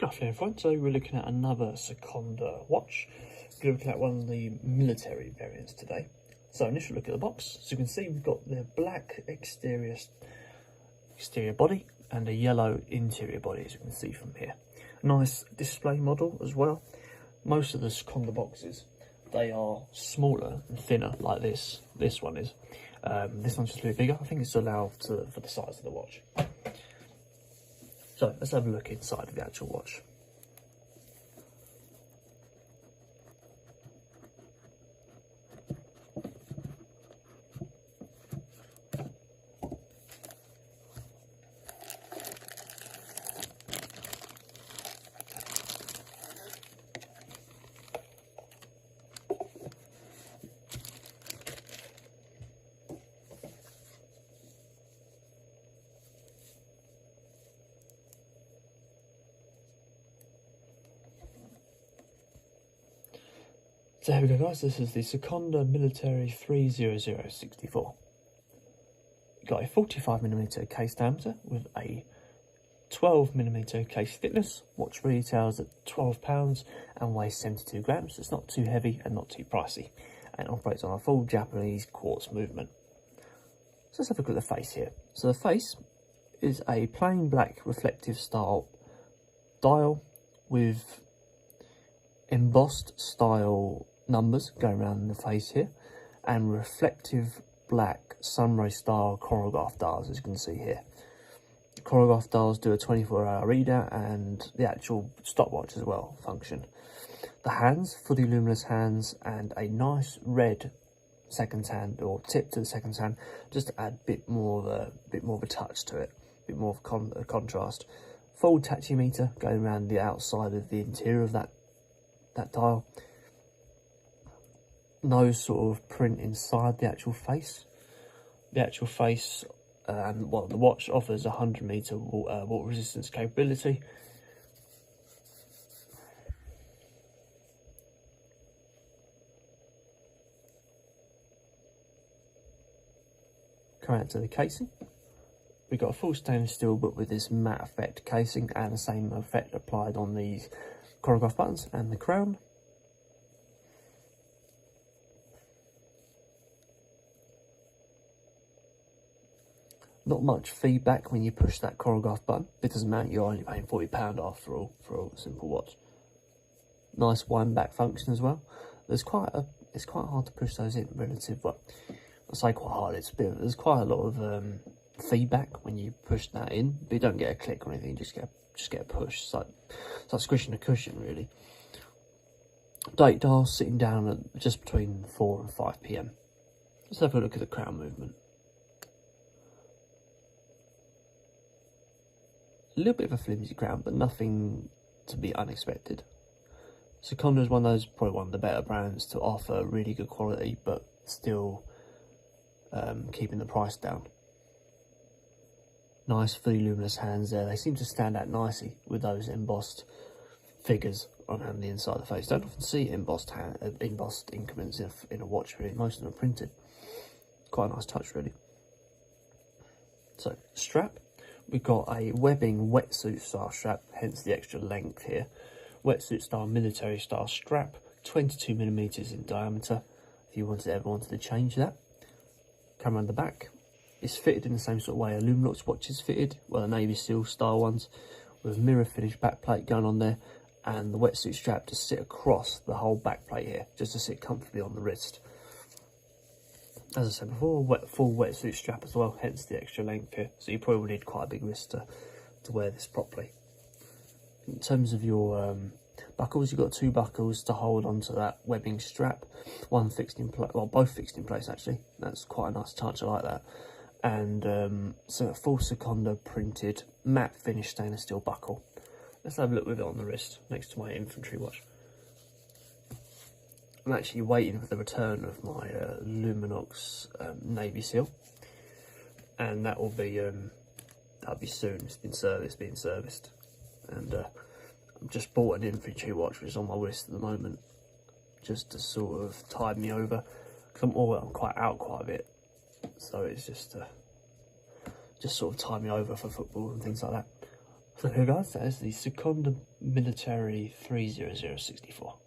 Good afternoon everyone, so we're looking at another Sekonda watch. We're looking at one of the military variants today. So initial look at the box, so you can see we've got the black exterior body and a yellow interior body, as you can see from here. Nice display model as well. Most of the Sekonda boxes, they are smaller and thinner like this one is. This one's just a bit bigger. I think it's allowed for the size of the watch. So let's have a look inside of the actual watch. So here we go guys, this is the Sekonda Military 30064. Got a 45mm case diameter with a 12mm case thickness. Watch retails at £12 and weighs 72 grams. It's not too heavy and not too pricey, and operates on a full Japanese quartz movement. So let's have a look at the face here. So the face is a plain black reflective style dial with embossed style numbers going around the face here, and reflective black sunray style chronograph dials, as you can see here. The chronograph dials do a 24-hour readout, and the actual stopwatch as well function. The hands, fully luminous hands, and a nice red second hand or tip to the second hand, just to add a bit more of a touch to it, a bit more of a contrast. Full tachymeter going around the outside of the interior of that dial. No sort of print inside the actual face. The actual face, the watch offers 100-meter water resistance capability. Coming out to the casing, we've got a full stainless steel, but with this matte effect casing, and the same effect applied on these chronograph buttons and the crown. Not much feedback when you push that chronograph button. It doesn't matter, you're only paying £40 after all for a simple watch. Nice wind back function as well. It's quite hard to push those in relative, well, I say quite hard, there's quite a lot of feedback when you push that in, but you don't get a click or anything, you just get a push. It's like squishing a cushion really. Date dial sitting down at just between 4 and 5 PM. Let's have a look at the crown movement. A little bit of a flimsy crown, but nothing to be unexpected. Sekonda is probably one of the better brands to offer really good quality, but still keeping the price down. Nice fully luminous hands there. They seem to stand out nicely with those embossed figures on the inside of the face. Don't often see embossed increments in a watch really. Most of them are printed. Quite a nice touch really. So strap. We've got a webbing wetsuit style strap, hence the extra length here. Wetsuit style military style strap, 22mm in diameter, if you ever wanted to change that. Come around the back. It's fitted in the same sort of way a Luminox watch is fitted, well, the navy steel style ones, with mirror finish backplate going on there, and the wetsuit strap to sit across the whole backplate here, just to sit comfortably on the wrist. As I said before, full wetsuit strap as well, hence the extra length here. So you probably will need quite a big wrist to wear this properly. In terms of your buckles, you've got 2 buckles to hold onto that webbing strap. One fixed in place, well, both fixed in place actually. That's quite a nice touch, I like that. And so a full Sekonda printed matte finish stainless steel buckle. Let's have a look with it on the wrist next to my infantry watch. I'm actually waiting for the return of my Luminox Navy Seal, and that'll be soon. It's being serviced, and I've just bought an infantry watch which is on my wrist at the moment, just to sort of tide me over, because I'm quite out quite a bit, so it's just sort of tide me over for football and things like that. So here guys, that is the Sekonda Military 30064.